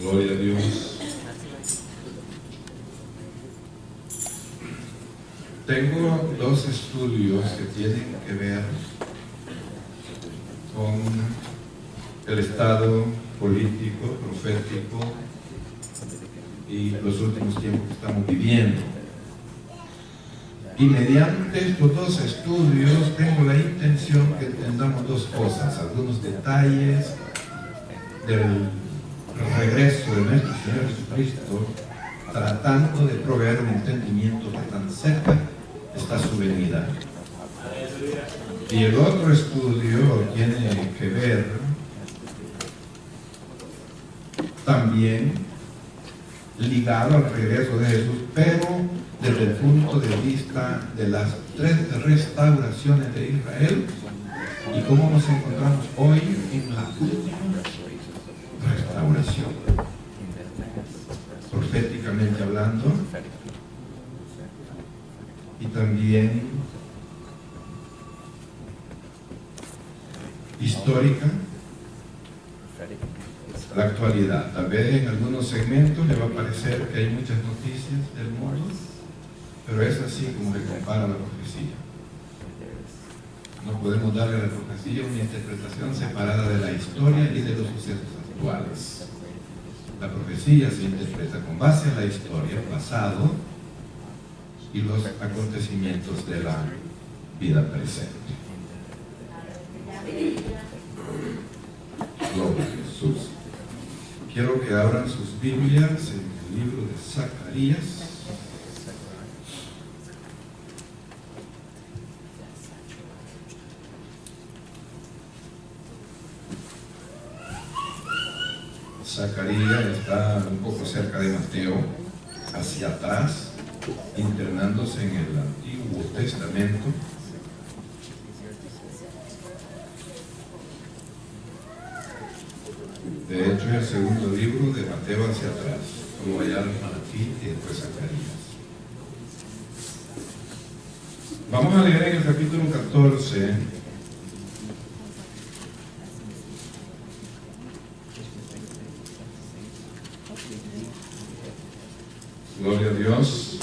Gloria a Dios. Tengo dos estudios que tienen que ver con el estado político, profético y los últimos tiempos que estamos viviendo. Y mediante estos dos estudios tengo la intención que entendamos dos cosas, algunos detalles del regreso de nuestro Señor Jesucristo, tratando de proveer un entendimiento que tan cerca está su venida. Y el otro estudio tiene que ver también ligado al regreso de Jesús, pero desde el punto de vista de las 3 restauraciones de Israel y cómo nos encontramos hoy en la última restauración, proféticamente hablando, y también histórica, la actualidad. Tal vez en algunos segmentos le va a parecer que hay muchas noticias del mundo, pero es así como se compara la profecía. No podemos darle a la profecía una interpretación separada de la historia y de los sucesos actuales. La profecía se interpreta con base en la historia, el pasado y los acontecimientos de la vida presente. Gloria a Jesús. Quiero que abran sus Biblias en el libro de Zacarías. Zacarías está un poco cerca de Mateo, hacia atrás, internándose en el Antiguo Testamento. De hecho, es el segundo libro de Mateo hacia atrás, como allá Malaquí y después Zacarías. Vamos a leer en el capítulo 14. Gloria a Dios.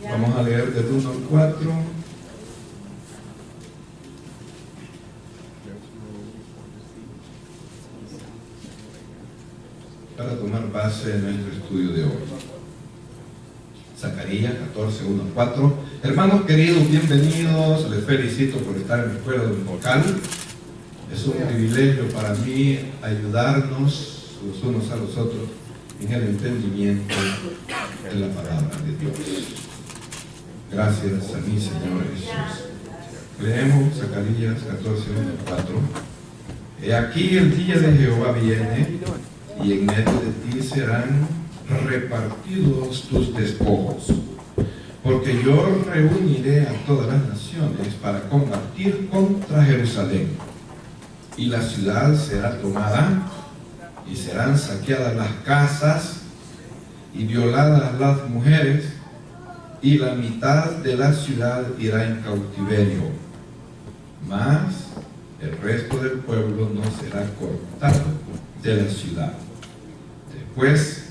Vamos a leer del 1 al 4. Para tomar base en nuestro estudio de hoy. Zacarías 14, 1 al 4. Hermanos queridos, bienvenidos. Les felicito por estar en la escuela dominical. Es un privilegio para mí ayudarnos los unos a los otros en el entendimiento de la palabra de Dios. Gracias a mi Señor Jesús. Leemos Zacarías 14, 1 al 4. He aquí el día de Jehová viene, y en medio de ti serán repartidos tus despojos, porque yo reuniré a todas las naciones para combatir contra Jerusalén, y la ciudad será tomada, y serán saqueadas las casas y violadas las mujeres, y la mitad de la ciudad irá en cautiverio, mas el resto del pueblo no será cortado de la ciudad. Después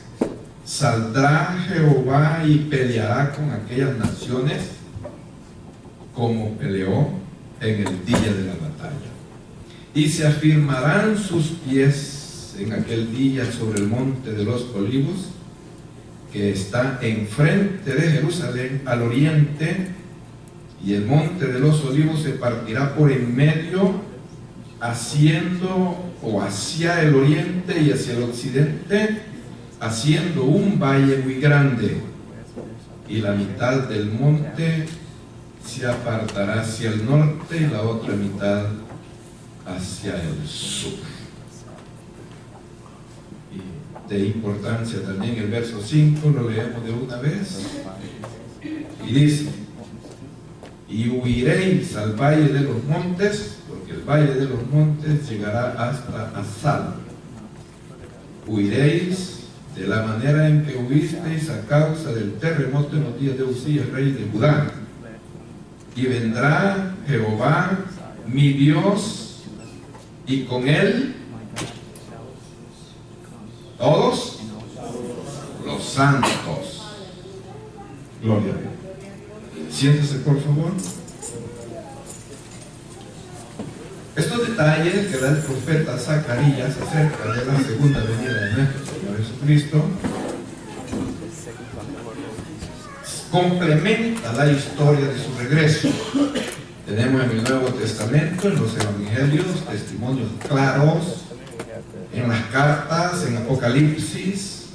saldrá Jehová y peleará con aquellas naciones como peleó en el día de la batalla, y se afirmarán sus pies en aquel día sobre el monte de los olivos, que está enfrente de Jerusalén al oriente, y el monte de los olivos se partirá por en medio, haciendo o hacia el oriente y hacia el occidente, haciendo un valle muy grande, y la mitad del monte se apartará hacia el norte y la otra mitad hacia el sur. De importancia también el verso 5, lo leemos de una vez, y dice: y huiréis al valle de los montes, porque el valle de los montes llegará hasta Asal. Huiréis de la manera en que huisteis a causa del terremoto en los días de Usías, rey de Judá, y vendrá Jehová, mi Dios, y con él todos los santos. Gloria a Dios. Siéntese, por favor. Estos detalles que da el profeta Zacarías acerca de la segunda venida de nuestro Señor Jesucristo complementa la historia de su regreso. Tenemos en el Nuevo Testamento, en los Evangelios, testimonios claros, en las cartas, en Apocalipsis.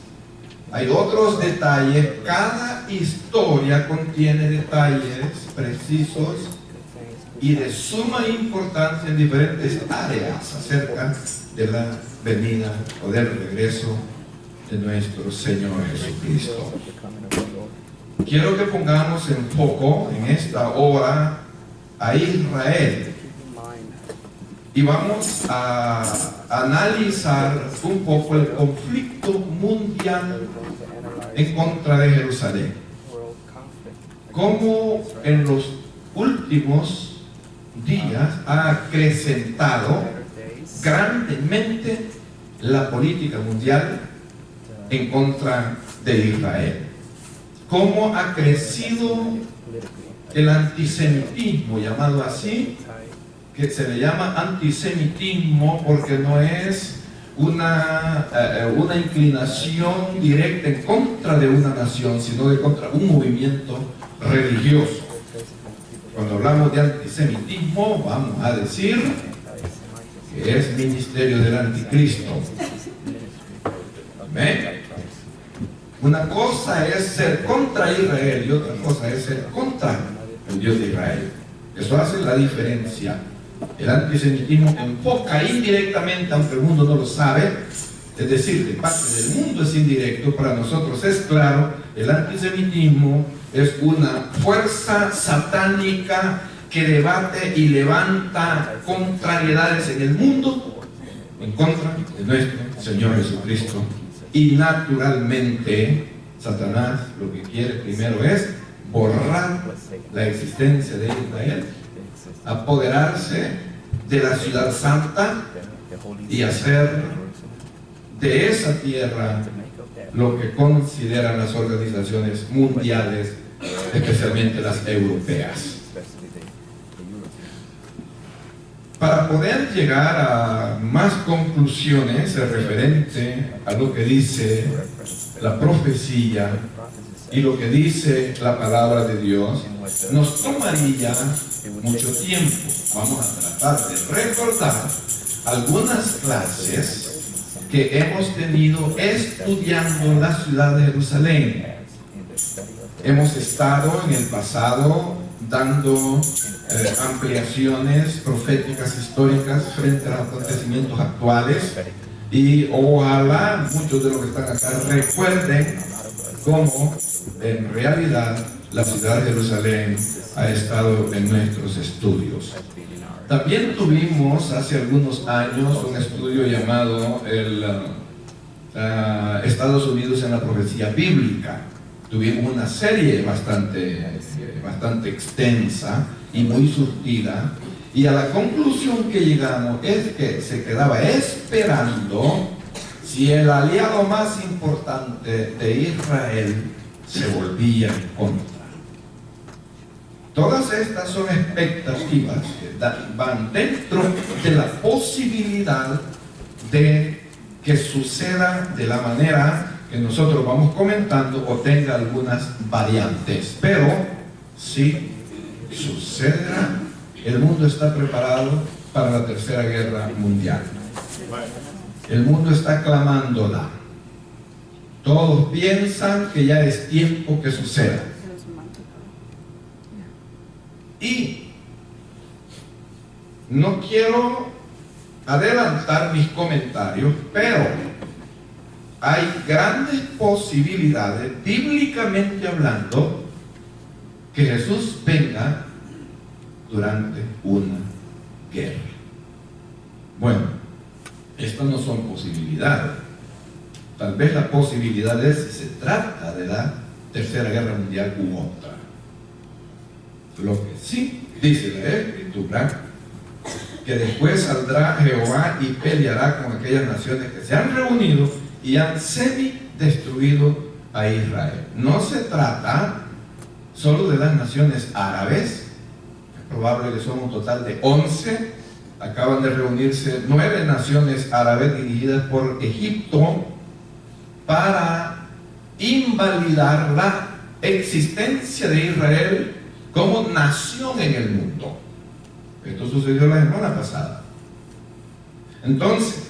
Hay otros detalles. Cada historia contiene detalles precisos y de suma importancia en diferentes áreas acerca de la venida o del regreso de nuestro Señor Jesucristo. Quiero que pongamos en foco en esta hora a Israel y vamos a analizar un poco el conflicto mundial en contra de Jerusalén. Cómo en los últimos días ha acrecentado grandemente la política mundial en contra de Israel. Cómo ha crecido el antisemitismo, llamado así, que se le llama antisemitismo porque no es una inclinación directa en contra de una nación, sino de contra un movimiento religioso. Cuando hablamos de antisemitismo, vamos a decir que es ministerio del anticristo. ¿Amén? Una cosa es ser contra Israel y otra cosa es ser contra el Dios de Israel. Eso hace la diferencia. El antisemitismo enfoca indirectamente, aunque el mundo no lo sabe, es decir, de parte del mundo es indirecto, para nosotros es claro. El antisemitismo es una fuerza satánica que debate y levanta contrariedades en el mundo en contra de nuestro Señor Jesucristo. Y naturalmente Satanás lo que quiere primero es borrar la existencia de Israel, apoderarse de la ciudad santa y hacer de esa tierra lo que consideran las organizaciones mundiales, especialmente las europeas. Para poder llegar a más conclusiones referente a lo que dice la profecía y lo que dice la palabra de Dios, nos tomaría mucho tiempo. Vamos a tratar de recordar algunas clases que hemos tenido estudiando la ciudad de Jerusalén. Hemos estado en el pasado dando ampliaciones proféticas históricas frente a los acontecimientos actuales, y ojalá muchos de los que están acá recuerden cómo en realidad la ciudad de Jerusalén ha estado en nuestros estudios. También tuvimos hace algunos años un estudio llamado Estados Unidos en la profecía bíblica. Tuvimos una serie bastante extensa y muy surtida, y a la conclusión que llegamos es que se quedaba esperando si el aliado más importante de Israel se volvía en contra. Todas estas son expectativas que van dentro de la posibilidad de que suceda de la manera que nosotros vamos comentando o tenga algunas variantes, pero si sucederá. El mundo está preparado para la tercera guerra mundial. El mundo está clamándola. Todos piensan que ya es tiempo que suceda. Y no quiero adelantar mis comentarios, pero hay grandes posibilidades, bíblicamente hablando, que Jesús venga durante una guerra. Bueno, estas no son posibilidades. Tal vez la posibilidad es si se trata de la tercera guerra mundial u otra. Lo que sí dice la Escritura, que después saldrá Jehová y peleará con aquellas naciones que se han reunido y han semi-destruido a Israel. No se trata solo de las naciones árabes, es probable que son un total de 11, acaban de reunirse 9 naciones árabes dirigidas por Egipto para invalidar la existencia de Israel como nación en el mundo. Esto sucedió la semana pasada. Entonces,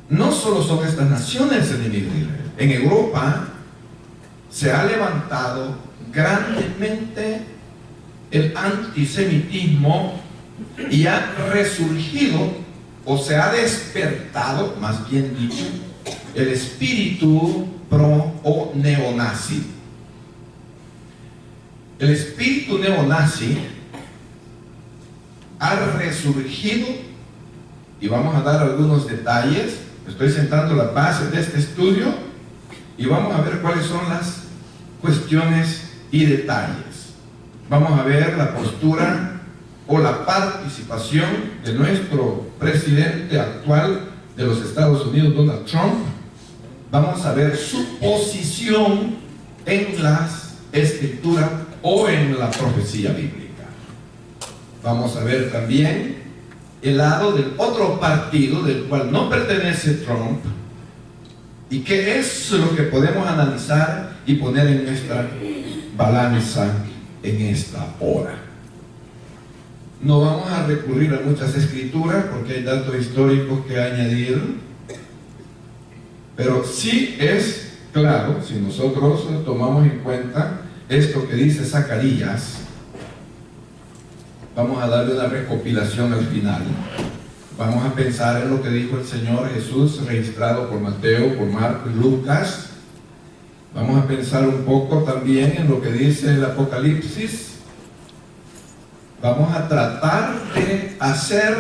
no solo son estas naciones enemigas de Israel. En Europa se ha levantado grandemente el antisemitismo y ha resurgido, o se ha despertado, más bien dicho, el espíritu pro o neonazi. El espíritu neonazi ha resurgido, y vamos a dar algunos detalles. Estoy sentando las bases de este estudio y vamos a ver cuáles son las cuestiones y detalles. Vamos a ver la postura o la participación de nuestro presidente actual de los Estados Unidos, Donald Trump. Vamos a ver su posición en las escrituras o en la profecía bíblica. Vamos a ver también el lado del otro partido del cual no pertenece Trump y qué es lo que podemos analizar y poner en nuestra balanza en esta hora. No vamos a recurrir a muchas escrituras porque hay datos históricos que añadir, pero sí es claro, si nosotros tomamos en cuenta esto que dice Zacarías. Vamos a darle una recopilación al final. Vamos a pensar en lo que dijo el Señor Jesús, registrado por Mateo, por Marcos y Lucas. Vamos a pensar un poco también en lo que dice el Apocalipsis. Vamos a tratar de hacer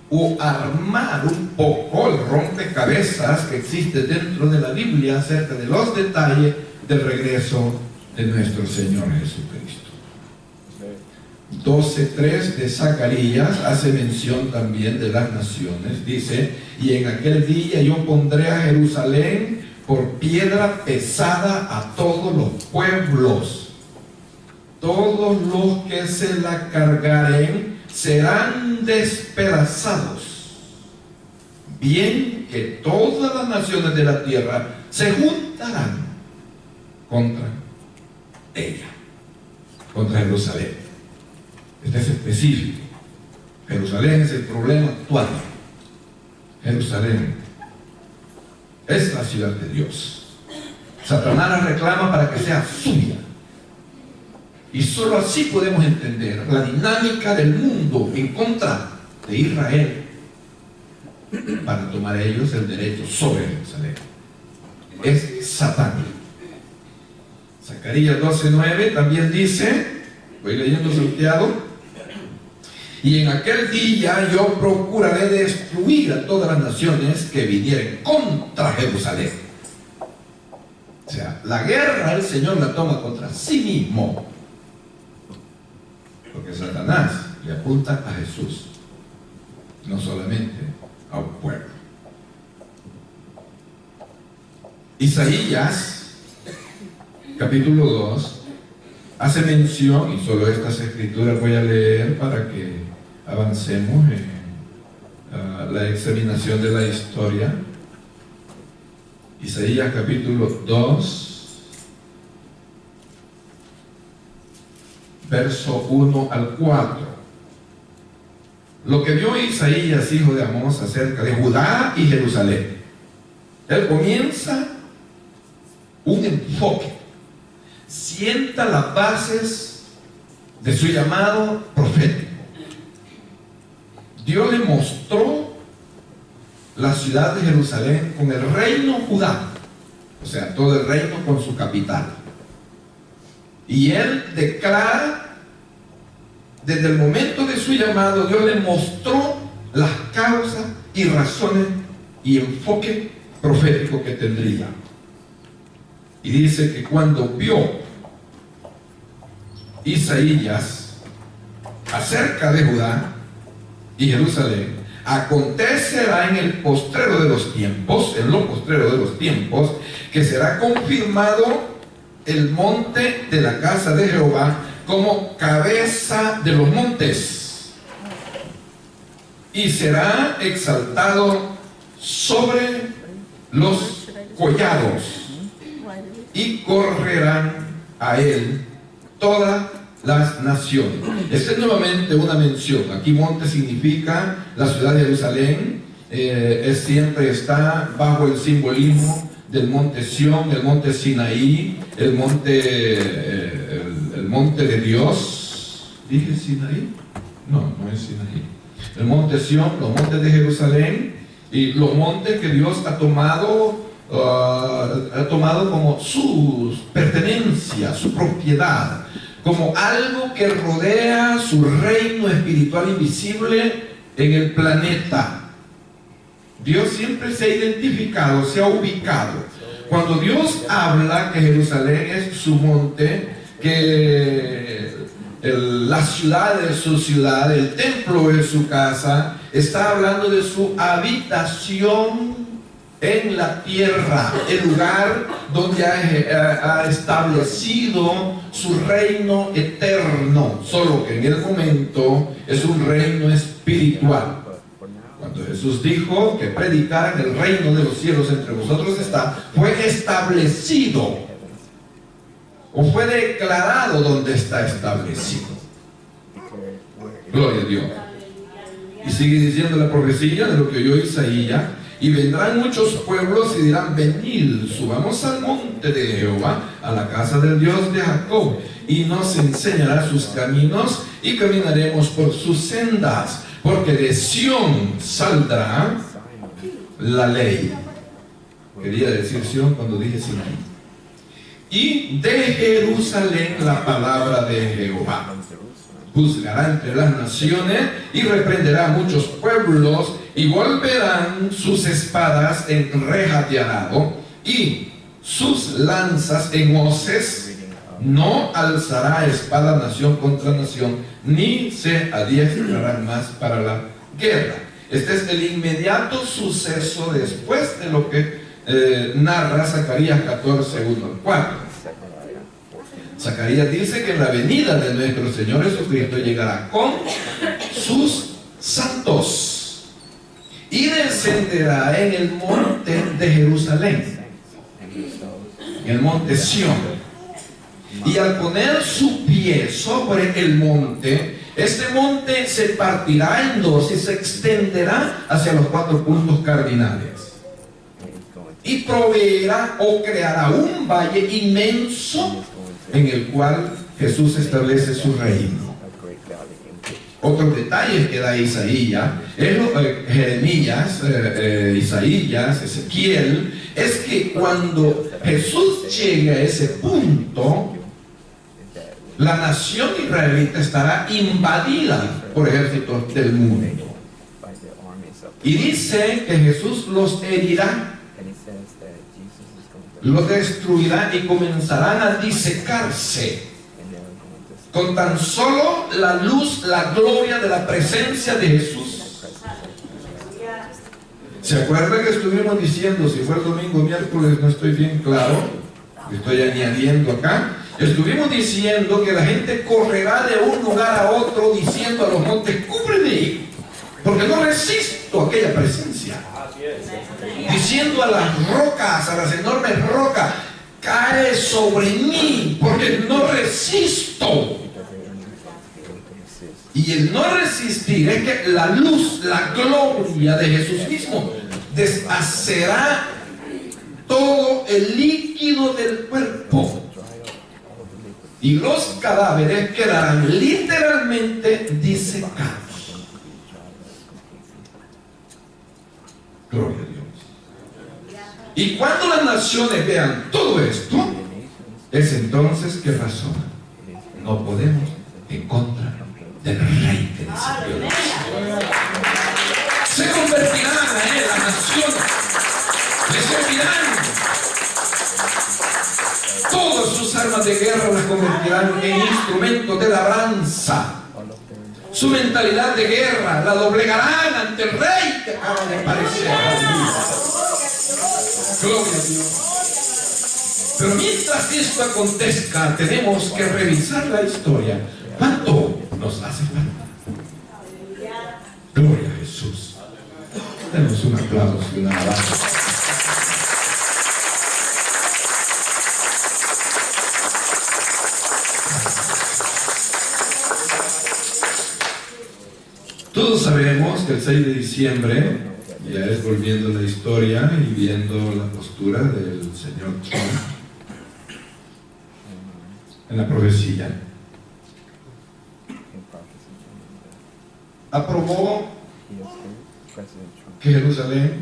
o armar un poco el rompecabezas que existe dentro de la Biblia acerca de los detalles del regreso de nuestro Señor Jesucristo. 12:3 de Zacarías hace mención también de las naciones. Dice: y en aquel día yo pondré a Jerusalén por piedra pesada a todos los pueblos. Todos los que se la cargaren serán despedazados. Bien que todas las naciones de la tierra se juntarán contra ella, contra Jerusalén. Este es específico. Jerusalén es el problema actual. Jerusalén es la ciudad de Dios. Satanás la reclama para que sea suya. Y solo así podemos entender la dinámica del mundo en contra de Israel para tomar ellos el derecho sobre Jerusalén. Es Satán. Zacarías 12:9 también dice, voy leyendo salteado: y en aquel día yo procuraré destruir a todas las naciones que vinieren contra Jerusalén. O sea, la guerra el Señor la toma contra sí mismo, porque Satanás le apunta a Jesús, no solamente a un pueblo. Isaías capítulo 2 hace mención, y solo estas escrituras voy a leer para que avancemos en la examinación de la historia. Isaías capítulo 2, verso 1 al 4. Lo que vio Isaías, hijo de Amós, acerca de Judá y Jerusalén. Él comienza un enfoque, sienta las bases de su llamado profético. Dios le mostró la ciudad de Jerusalén con el reino Judá, o sea, todo el reino con su capital. Y él declara, desde el momento de su llamado, Dios le mostró las causas y razones y enfoque profético que tendría. Y dice que cuando vio Isaías acerca de Judá y Jerusalén: acontecerá en el postrero de los tiempos, en lo postrero de los tiempos, que será confirmado el monte de la casa de Jehová como cabeza de los montes, y será exaltado sobre los collados, y correrán a él todas las naciones. Esta es nuevamente una mención. Aquí monte significa la ciudad de Jerusalén. Siempre está bajo el simbolismo del monte Sión, el monte Sinaí, el monte de Dios. ¿Dije Sinaí? No, no es Sinaí. El monte Sión, los montes de Jerusalén, y los montes que Dios ha tomado como su pertenencia, su propiedad, como algo que rodea su reino espiritual invisible en el planeta. Dios siempre se ha identificado, se ha ubicado. Cuando Dios habla que Jerusalén es su monte, que la ciudad es su ciudad, el templo es su casa, está hablando de su habitación en la tierra, el lugar donde ha establecido su reino eterno, solo que en el momento es un reino espiritual. Cuando Jesús dijo que predicar el reino de los cielos entre vosotros está, fue establecido, o fue declarado donde está establecido. Gloria a Dios. Y sigue diciendo la profecía de lo que oyó Isaías: y vendrán muchos pueblos y dirán: venid, subamos al monte de Jehová, a la casa del Dios de Jacob, y nos enseñará sus caminos, y caminaremos por sus sendas, porque de Sión saldrá la ley. Quería decir Sión cuando dije Sinaí. Y de Jerusalén la palabra de Jehová. Juzgará entre las naciones y reprenderá a muchos pueblos, y volverán sus espadas en rejas de arado y sus lanzas en hoces. No alzará espada nación contra nación, ni se adiestrarán más para la guerra. Este es el inmediato suceso después de lo que narra Zacarías 14, 1 al 4. Zacarías dice que en la venida de nuestro Señor Jesucristo llegará con sus santos y descenderá en el monte de Jerusalén, en el monte Sión. Y al poner su pie sobre el monte, este monte se partirá en dos y se extenderá hacia los 4 puntos cardinales. Y proveerá o creará un valle inmenso en el cual Jesús establece su reino. Otros detalles que da Isaías, Jeremías, Isaías, Ezequiel, es que cuando Jesús llegue a ese punto, la nación israelita estará invadida por ejércitos del mundo. Y dice que Jesús los herirá, los destruirá, y comenzarán a disecarse con tan solo la luz, la gloria de la presencia de Jesús. ¿Se acuerdan que estuvimos diciendo, si fue el domingo o miércoles, no estoy bien claro, estoy añadiendo acá, estuvimos diciendo que la gente correrá de un lugar a otro diciendo a los montes: cúbreme, porque no resisto aquella presencia. Diciendo a las rocas, a las enormes rocas: cae sobre mí, porque no resisto. Y el no resistir es que la luz, la gloria de Jesús mismo deshacerá todo el líquido del cuerpo, y los cadáveres quedarán literalmente disecados. Gloria a Dios. Y cuando las naciones vean todo esto, es entonces que razonan: no podemos en contra del Rey que descendió. Se convertirán a él las naciones, le servirán. Todas sus armas de guerra las convertirán en instrumentos de labranza. Su mentalidad de guerra la doblegarán ante el rey que acaba de aparecer. Gloria a Dios. Pero mientras esto acontezca, tenemos que revisar la historia. ¿Cuánto nos hace falta? Gloria a Jesús. Demos un aplauso y una alabanza. Todos sabemos que el 6 de diciembre, ya es volviendo a la historia y viendo la postura del señor Trump en la profecía, aprobó que Jerusalén,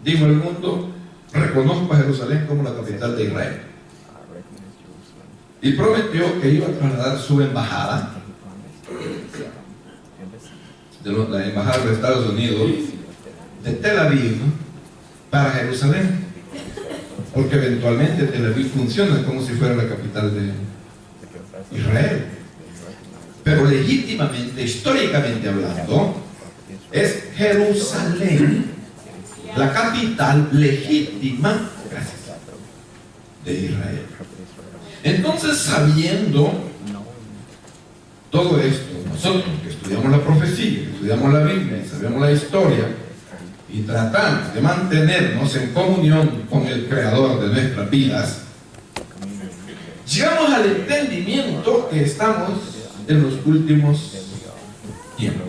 dijo al mundo, reconozco a Jerusalén como la capital de Israel, y prometió que iba a trasladar su embajada, de la embajada de Estados Unidos, de Tel Aviv para Jerusalén, porque eventualmente Tel Aviv funciona como si fuera la capital de Israel, pero legítimamente, históricamente hablando, es Jerusalén la capital legítima de Israel. Entonces, sabiendo todo esto, nosotros que estudiamos la profecía, que estudiamos la Biblia, sabemos la historia y tratamos de mantenernos en comunión con el Creador de nuestras vidas, llegamos al entendimiento que estamos en los últimos tiempos.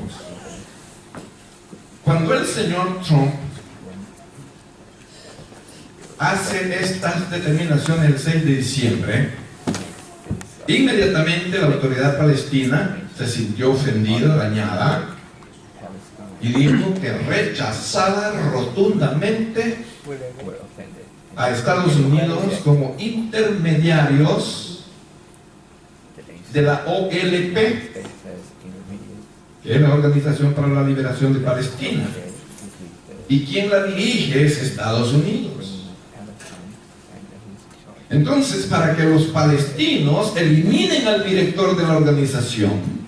Cuando el señor Trump hace estas determinaciones el 6 de diciembre, inmediatamente la autoridad palestina se sintió ofendida, dañada, y dijo que rechazaba rotundamente a Estados Unidos como intermediarios de la OLP, que es la Organización para la Liberación de Palestina, y quien la dirige es Estados Unidos. Entonces, para que los palestinos eliminen al director de la organización,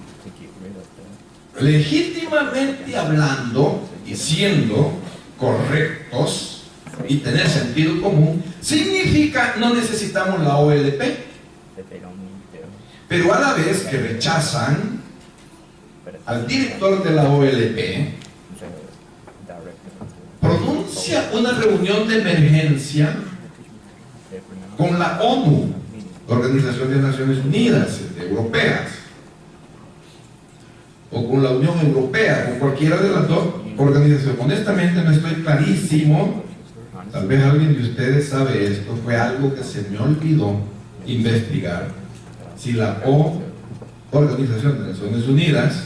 legítimamente hablando y siendo correctos y tener sentido común, significa no necesitamos la OLP, pero a la vez que rechazan al director de la OLP, pronuncia una reunión de emergencia con la ONU, Organización de Naciones Unidas, europeas, o con la Unión Europea, con cualquiera de las dos organizaciones. Honestamente no estoy clarísimo, tal vez alguien de ustedes sabe esto, fue algo que se me olvidó investigar, si la Organización de Naciones Unidas,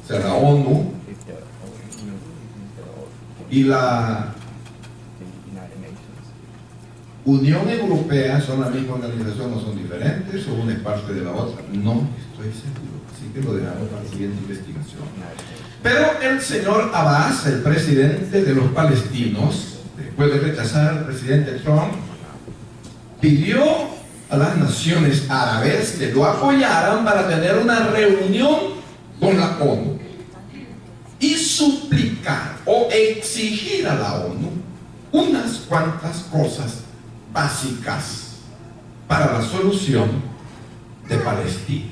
o sea la ONU, y la Unión Europea son la misma organización o son diferentes, o una es parte de la otra. No estoy seguro, así que lo dejamos para la siguiente investigación. Pero el señor Abbas, el presidente de los palestinos, después de rechazar al presidente Trump, pidió a las naciones árabes que lo apoyaran para tener una reunión con la ONU y suplicar o exigir a la ONU unas cuantas cosas básicas para la solución de Palestina.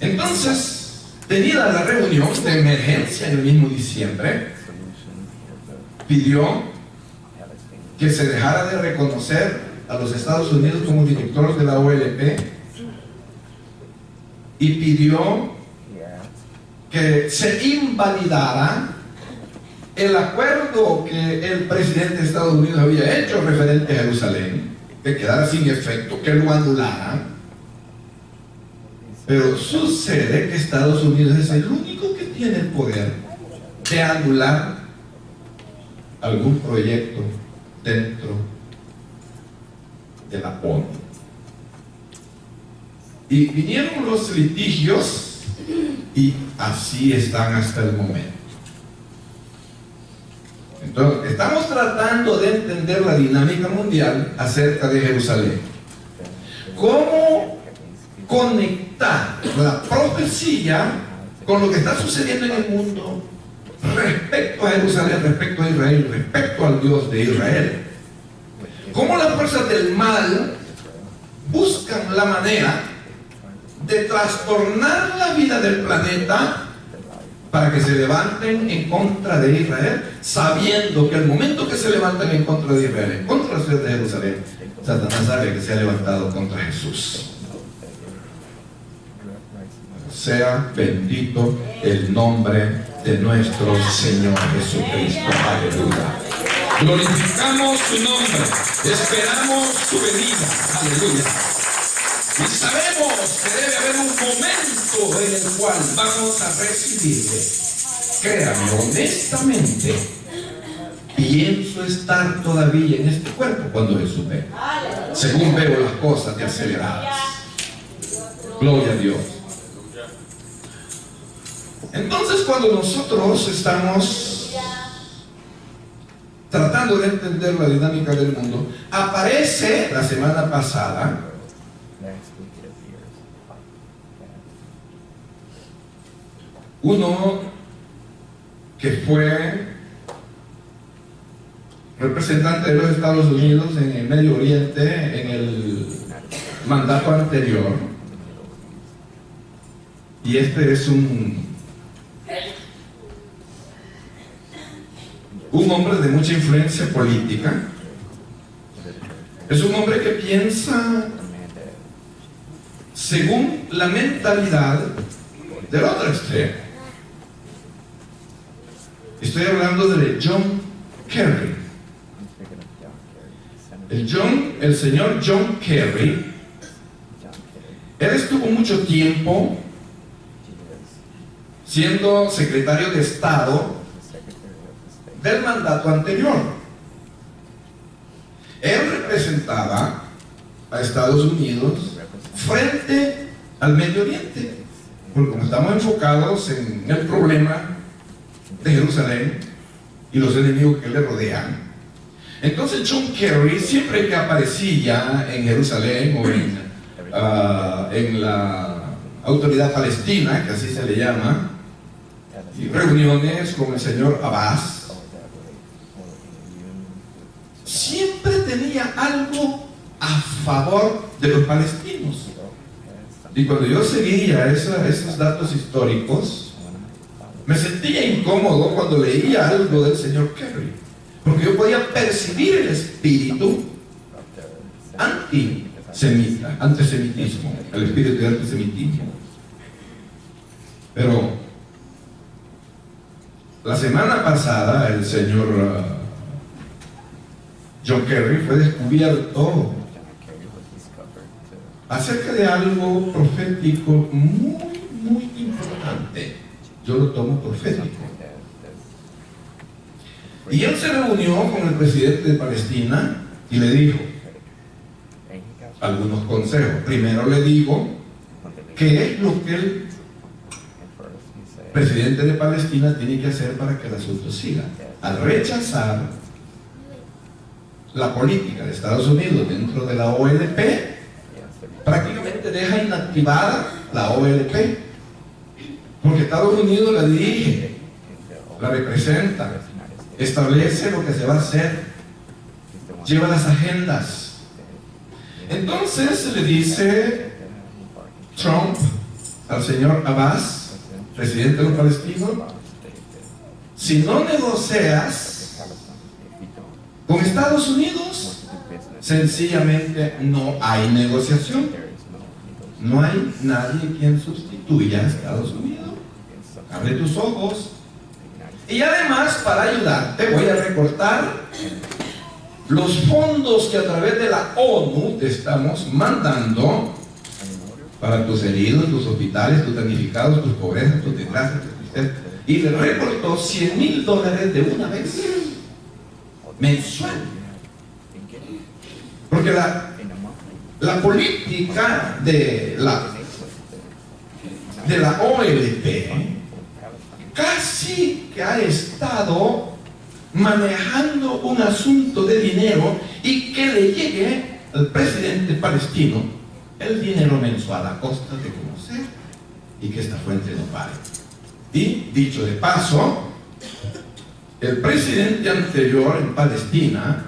Entonces, tenida la reunión de emergencia en el mismo diciembre, pidió que se dejara de reconocer a los Estados Unidos como directores de la OLP y pidió que se invalidara el acuerdo que el presidente de Estados Unidos había hecho referente a Jerusalén, que quedara sin efecto, que lo anularan. Pero sucede que Estados Unidos es el único que tiene el poder de anular algún proyecto dentro de la ONU. Y vinieron los litigios y así están hasta el momento. Entonces, estamos tratando de entender la dinámica mundial acerca de Jerusalén. ¿Cómo conectar la profecía con lo que está sucediendo en el mundo respecto a Jerusalén, respecto a Israel, respecto al Dios de Israel? ¿Cómo las fuerzas del mal buscan la manera de trastornar la vida del planeta para que se levanten en contra de Israel, sabiendo que al momento que se levantan en contra de Israel, en contra de la ciudad de Jerusalén, Satanás sabe que se ha levantado contra Jesús? Sea bendito el nombre de nuestro Señor Jesucristo. Aleluya. Glorificamos su nombre, esperamos su venida. Aleluya. Y sabemos que debe haber un momento en el cual vamos a recibirle. Créame, honestamente, pienso estar todavía en este cuerpo cuando Jesús venga, según veo las cosas de aceleradas. Gloria a Dios. Entonces, cuando nosotros estamos tratando de entender la dinámica del mundo, aparece la semana pasada uno que fue representante de los Estados Unidos en el Medio Oriente en el mandato anterior, y este es un hombre de mucha influencia política. Es un hombre que piensa según la mentalidad del otro extremo. Estoy hablando de John Kerry. El señor John Kerry, él estuvo mucho tiempo siendo secretario de Estado del mandato anterior. Él representaba a Estados Unidos frente al Medio Oriente, porque como estamos enfocados en el problema de Jerusalén y los enemigos que le rodean, entonces John Kerry, siempre que aparecía en Jerusalén o en la autoridad palestina, que así se le llama, y reuniones con el señor Abbas, siempre tenía algo a favor de los palestinos. Y cuando yo seguía esos datos históricos, me sentía incómodo cuando leía algo del señor Kerry, porque yo podía percibir el espíritu antisemitismo, el espíritu de antisemitismo. Pero la semana pasada el señor John Kerry fue descubierto acerca de algo profético muy, muy importante. Yo lo tomo profético. Y él se reunió con el presidente de Palestina y le dijo algunos consejos. Primero le digo qué es lo que el presidente de Palestina tiene que hacer para que el asunto siga. Al rechazar la política de Estados Unidos dentro de la OLP, prácticamente deja inactivada la OLP, porque Estados Unidos la dirige, la representa, establece lo que se va a hacer, lleva las agendas. Entonces le dice Trump al señor Abbas, presidente de los palestinos: si no negocias con Estados Unidos, sencillamente no hay negociación. No hay nadie quien sustituya a Estados Unidos. Abre tus ojos. Y además, para ayudarte, voy a recortar los fondos que a través de la ONU te estamos mandando para tus heridos, tus hospitales, tus damnificados, tus pobrezas, tus desgracias, tus tristezas. Y le recortó $100,000 de una vez, mensual. Porque la política de la OLP casi que ha estado manejando un asunto de dinero y que le llegue al presidente palestino el dinero mensual a costa de como sea, y que esta fuente no pare. Y dicho de paso, el presidente anterior en Palestina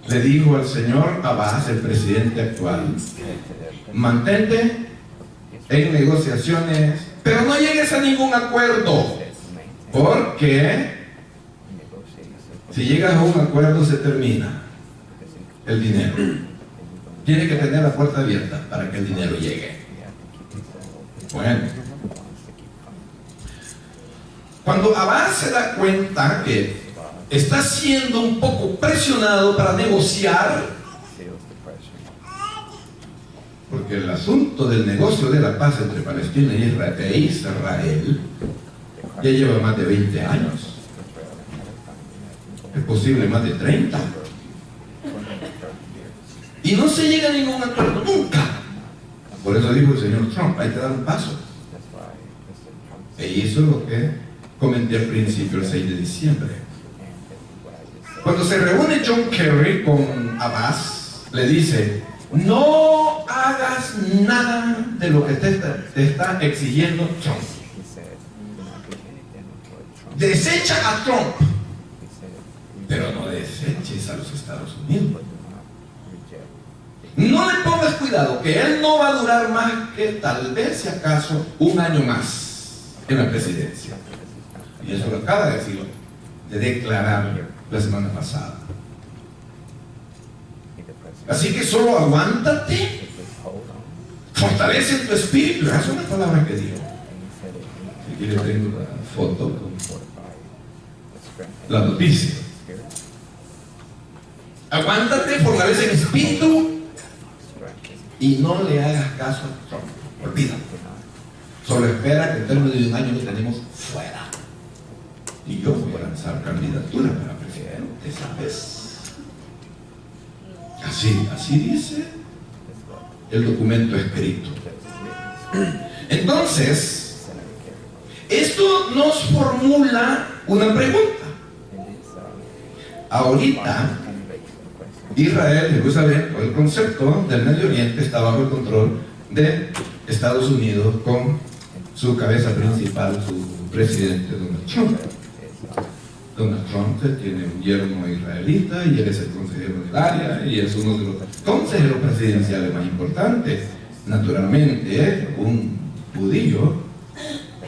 le dijo al señor Abbas, el presidente actual: mantente en negociaciones, pero no llegues a ningún acuerdo, porque si llegas a un acuerdo se termina el dinero. Tiene que tener la puerta abierta para que el dinero llegue. Bueno, cuando Abbas se da cuenta que está siendo un poco presionado para negociar, porque el asunto del negocio de la paz entre Palestina e Israel ya lleva más de 20 años, es posible más de 30, y no se llega a ningún acuerdo nunca. Por eso dijo el señor Trump: hay que dar un paso. E hizo lo que comenté al principio, el 6 de diciembre. Cuando se reúne John Kerry con Abbas, le dice: no hagas nada de lo que te está exigiendo Trump. Desecha a Trump, pero no deseches a los Estados Unidos. No le pongas cuidado, que él no va a durar más que tal vez, si acaso, un año más en la presidencia. Y eso lo acaba de declarar la semana pasada. Así que solo aguántate, fortalece tu espíritu. Esa es una palabra que dijo. Aquí le tengo la foto, la noticia. Aguántate, fortalece el espíritu y no le hagas caso a Trump. Olvídalo. Solo espera que en términos de un año lo tenemos fuera. Y yo voy a lanzar candidatura para presidente, ¿sabes? Así dice el documento escrito. Entonces, esto nos formula una pregunta. Ahorita, Israel, Jerusalén, o el concepto del Medio Oriente, está bajo el control de Estados Unidos, con su cabeza principal, su presidente Donald Trump. Donald Trump tiene un yerno israelita y él es el consejero del área y es uno de los consejeros presidenciales más importantes. Naturalmente, un judío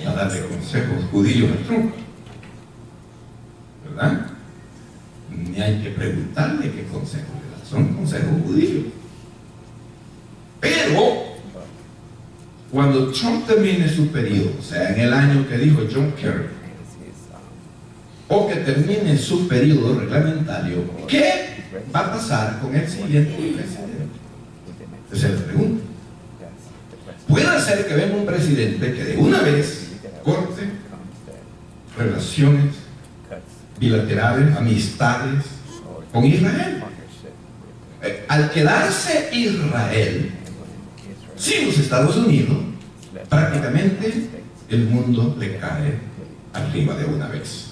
va a darle consejos judíos a Trump, ¿verdad? Ni hay que preguntarle qué consejos le da, son consejos judíos. Pero cuando Trump termine su periodo, o sea, en el año que dijo John Kerry, o que termine su periodo reglamentario, ¿qué va a pasar con el siguiente presidente? Esa es la pregunta. Puede ser que venga un presidente que de una vez corte relaciones bilaterales, amistades con Israel. Al quedarse Israel sin los Estados Unidos, prácticamente el mundo le cae arriba de una vez.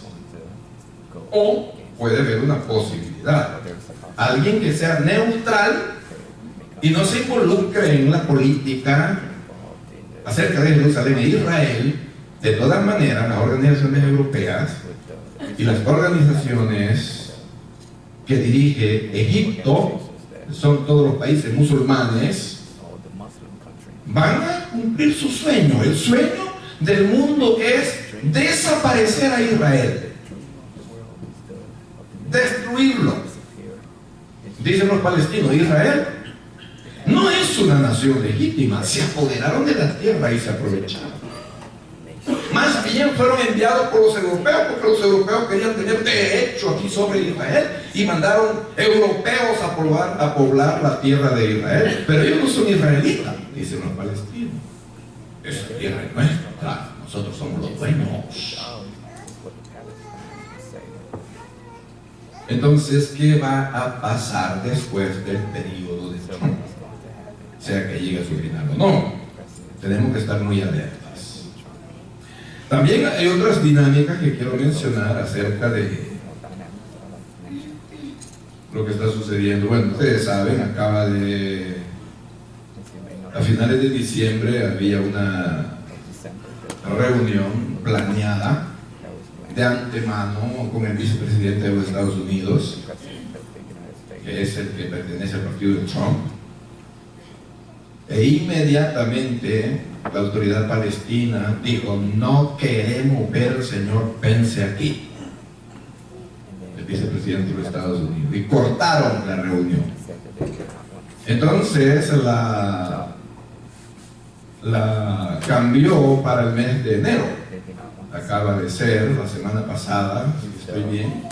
O puede haber una posibilidad: alguien que sea neutral y no se involucre en la política acerca de Jerusalén e Israel. De todas maneras, las organizaciones europeas y las organizaciones que dirige Egipto, son todos los países musulmanes, van a cumplir su sueño. El sueño del mundo es desaparecer a Israel, destruirlo. Dicen los palestinos: Israel no es una nación legítima, se apoderaron de la tierra y se aprovecharon. Más bien fueron enviados por los europeos, porque los europeos querían tener derecho aquí sobre Israel y mandaron europeos a poblar la tierra de Israel. Pero ellos no son israelitas, dicen los palestinos. Esa tierra es nuestra, nosotros somos los dueños. Entonces, ¿qué va a pasar después del periodo de Trump? Sea que llegue a su final o no, tenemos que estar muy alertas. También hay otras dinámicas que quiero mencionar acerca de lo que está sucediendo. Bueno, ustedes saben, a finales de diciembre había una reunión planeada de antemano con el vicepresidente de los Estados Unidos, que es el que pertenece al partido de Trump, e inmediatamente la autoridad palestina dijo: no queremos ver al señor Pence aquí, el vicepresidente de los Estados Unidos, y cortaron la reunión. Entonces la cambió para el mes de enero. Acaba de ser la semana pasada, si estoy bien,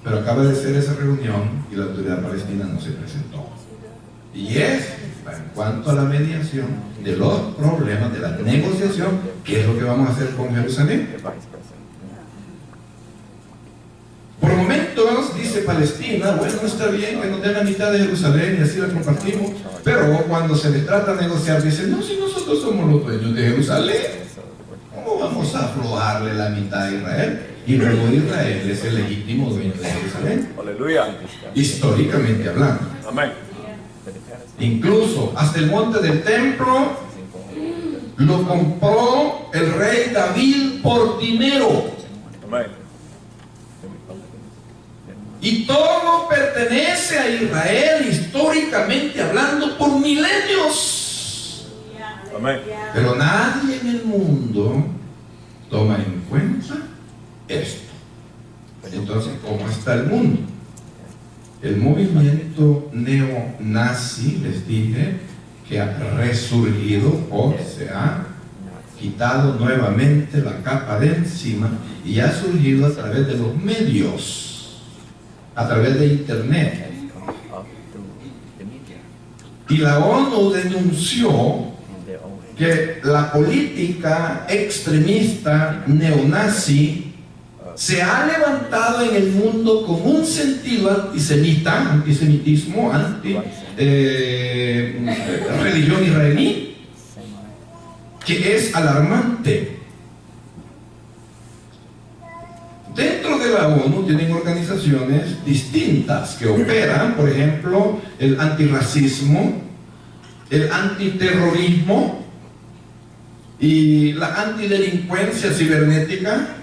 pero acaba de ser esa reunión y la autoridad palestina no se presentó. Y es en cuanto a la mediación de los problemas de la negociación, ¿qué es lo que vamos a hacer con Jerusalén? Por momentos dice Palestina: bueno, está bien que nos den la mitad de Jerusalén y así la compartimos, pero cuando se les trata de negociar dicen: no, si nosotros somos los dueños de Jerusalén, ¿cómo vamos a aflojarle la mitad a Israel? Y luego Israel es el legítimo dueño de Jerusalén. Aleluya. Históricamente hablando. Amén. Incluso hasta el monte del templo lo compró el rey David por dinero. Amén. Y todo pertenece a Israel, históricamente hablando, por milenios. Amén. Pero nadie en el mundo toma en cuenta esto. Entonces, ¿cómo está el mundo? El movimiento neonazi, les dije, que ha resurgido o se ha quitado nuevamente la capa de encima y ha surgido a través de los medios, a través de internet. Y la ONU denunció que la política extremista neonazi se ha levantado en el mundo con un sentido antisemitismo, religión israelí, que es alarmante. Dentro de la ONU tienen organizaciones distintas que operan, por ejemplo, el antirracismo, el antiterrorismo y la antidelincuencia cibernética.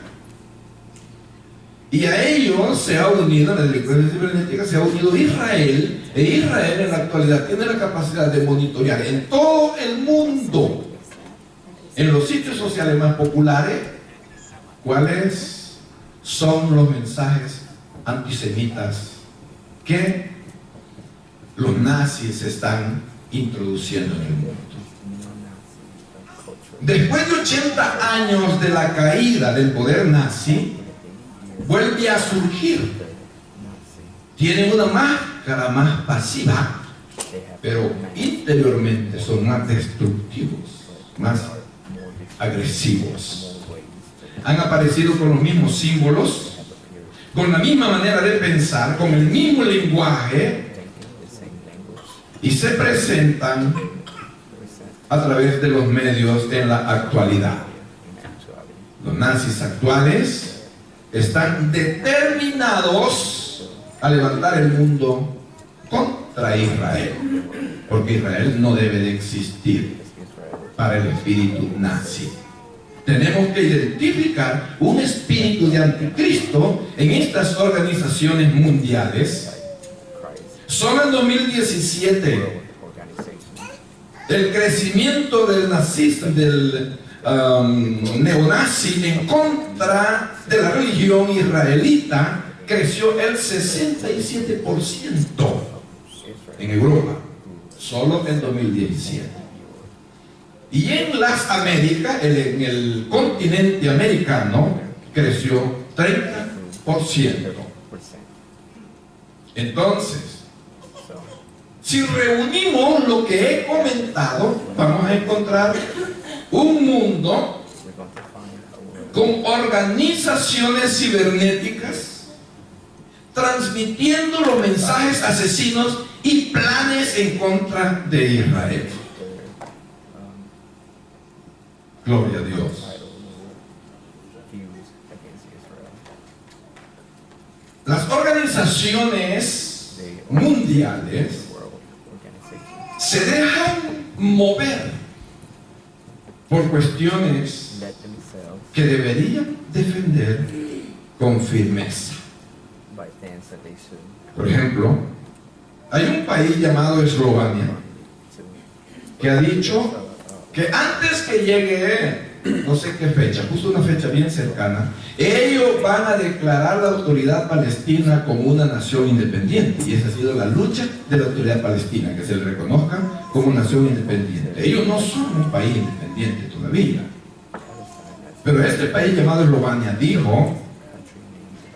Y a ellos se ha unido, a la delincuencia cibernética se ha unido Israel, e Israel en la actualidad tiene la capacidad de monitorear en todo el mundo, en los sitios sociales más populares, cuáles son los mensajes antisemitas que los nazis están introduciendo en el mundo. Después de 80 años de la caída del poder nazi, vuelve a surgir. Tienen una máscara más pasiva, pero interiormente son más destructivos, más agresivos. Han aparecido con los mismos símbolos, con la misma manera de pensar, con el mismo lenguaje, y se presentan a través de los medios en la actualidad. Los nazis actuales están determinados a levantar el mundo contra Israel, porque Israel no debe de existir para el espíritu nazi. Tenemos que identificar un espíritu de anticristo en estas organizaciones mundiales. Solo en 2017 el crecimiento del nazismo, del neonazi en contra de la religión israelita creció el 67% en Europa, solo en 2017. Y en las Américas, en el continente americano, creció 30%. Entonces, si reunimos lo que he comentado, vamos a encontrar un mundo con organizaciones cibernéticas transmitiendo los mensajes asesinos y planes en contra de Israel. Gloria a Dios. las organizaciones mundiales se dejan mover por cuestiones que deberían defender con firmeza. Por ejemplo, hay un país llamado Eslovenia que ha dicho que antes que llegue no sé qué fecha, justo una fecha bien cercana, ellos van a declarar la autoridad palestina como una nación independiente. Y esa ha sido la lucha de la autoridad palestina, que se le reconozcan como nación independiente. Ellos no son un país independiente todavía. Pero este país llamado Eslovenia dijo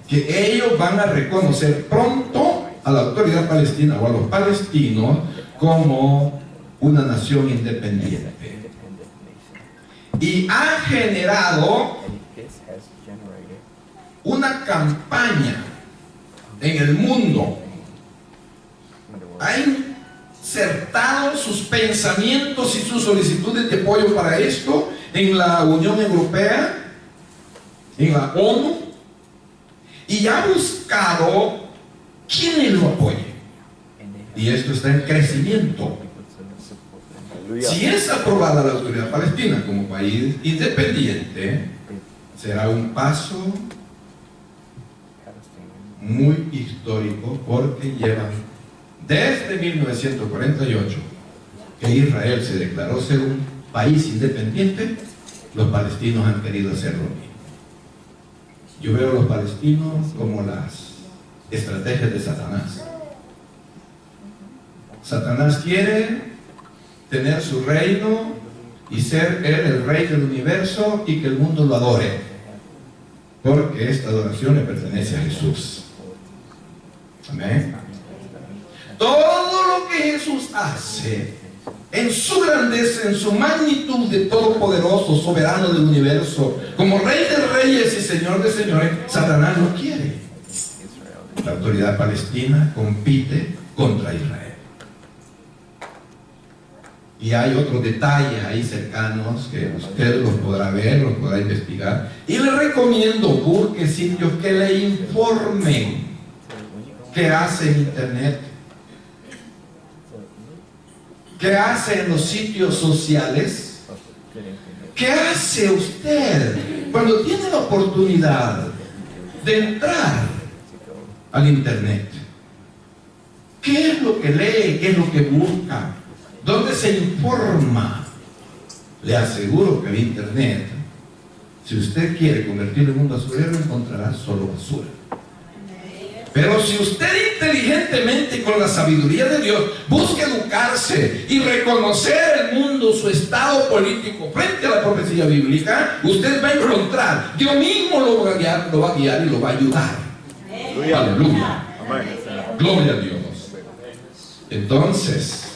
que ellos van a reconocer pronto a la autoridad palestina o a los palestinos como una nación independiente. Y ha generado una campaña en el mundo. Ha insertado sus pensamientos y sus solicitudes de apoyo para esto en la Unión Europea, en la ONU, y ha buscado quienes lo apoyen. Y esto está en crecimiento. Si es aprobada la autoridad palestina como país independiente, será un paso muy histórico, porque llevan desde 1948 que Israel se declaró ser un país independiente, los palestinos han querido hacer lo mismo. Yo veo a los palestinos como las estrategias de Satanás. Satanás quiere tener su reino y ser él el rey del universo y que el mundo lo adore, porque esta adoración le pertenece a Jesús. Amén. Todo lo que Jesús hace en su grandeza, en su magnitud de todopoderoso, soberano del universo, como rey de reyes y señor de señores, Satanás no quiere. La autoridad palestina compite contra Israel. Y hay otros detalles ahí cercanos que usted los podrá ver, los podrá investigar. Y le recomiendo busque sitios que le informen qué hace en internet, qué hace en los sitios sociales, qué hace usted cuando tiene la oportunidad de entrar al internet. ¿Qué es lo que lee? ¿Qué es lo que busca? ¿Dónde se informa? Le aseguro que el internet, si usted quiere convertirlo en un basurero, encontrará solo basura. Pero si usted inteligentemente, con la sabiduría de Dios, busca educarse y reconocer el mundo, su estado político frente a la profecía bíblica, usted va a encontrar, Dios mismo lo va a guiar y lo va a ayudar. Aleluya. Gloria a Dios. Entonces,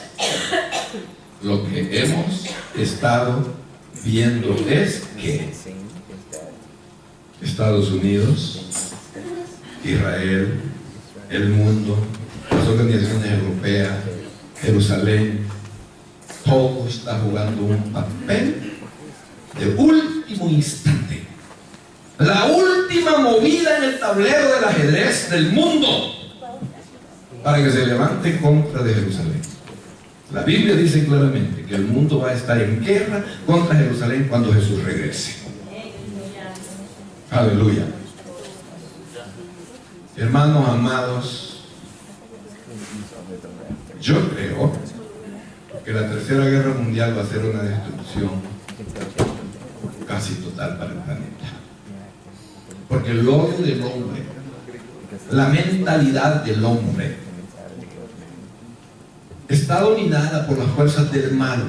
lo que hemos estado viendo es que Estados Unidos, Israel, el mundo, las organizaciones europeas, Jerusalén, todo está jugando un papel de último instante, la última movida en el tablero del ajedrez del mundo para que se levante contra de Jerusalén. La Biblia dice claramente que el mundo va a estar en guerra contra Jerusalén cuando Jesús regrese. Aleluya. Hermanos amados, yo creo que la tercera guerra mundial va a ser una destrucción casi total para el planeta, porque el odio del hombre, la mentalidad del hombre, está dominada por las fuerzas del mal.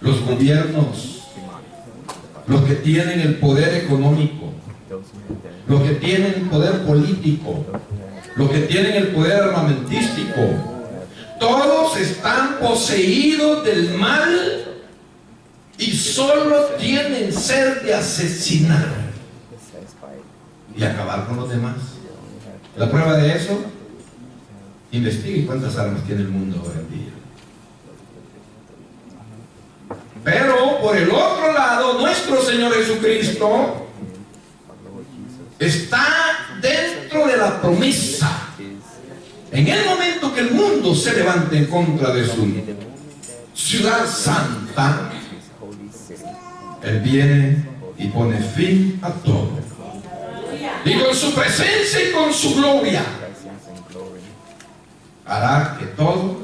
Los gobiernos, los que tienen el poder económico, los que tienen el poder político, los que tienen el poder armamentístico, todos están poseídos del mal y solo tienen sed de asesinar y acabar con los demás. La prueba de eso, investigue cuántas armas tiene el mundo hoy en día. Pero por el otro lado, nuestro Señor Jesucristo está dentro de la la promesa. En el momento que el mundo se levante en contra de su ciudad santa, Él viene y pone fin a todo. Y con su presencia y con su gloria hará que todo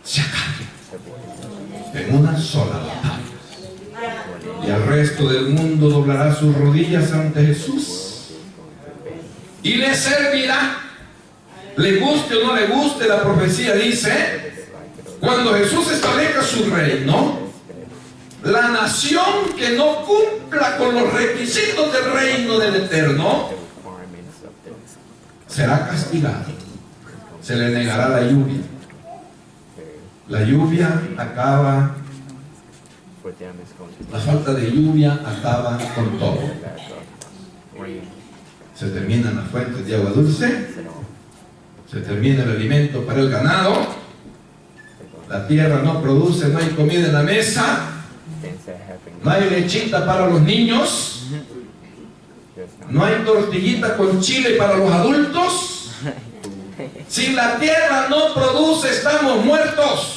se acabe en una sola batalla. Y el resto del mundo doblará sus rodillas ante Jesús y le servirá. Le guste o no le guste, la profecía dice, cuando Jesús establezca su reino, la nación que no cumpla con los requisitos del reino del Eterno será castigada. Se le negará la lluvia. La lluvia acaba, la falta de lluvia acaba con todo. Se terminan las fuentes de agua dulce, se termina el alimento para el ganado, la tierra no produce, no hay comida en la mesa, no hay lechita para los niños, no hay tortillita con chile para los adultos. Si la tierra no produce, estamos muertos.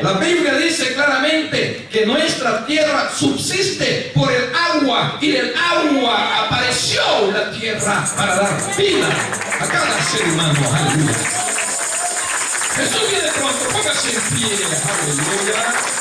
La Biblia dice claramente que nuestra tierra subsiste por el agua, y del agua apareció la tierra para dar vida a cada ser humano. Aleluya. Jesús viene pronto, póngase en pie. Aleluya.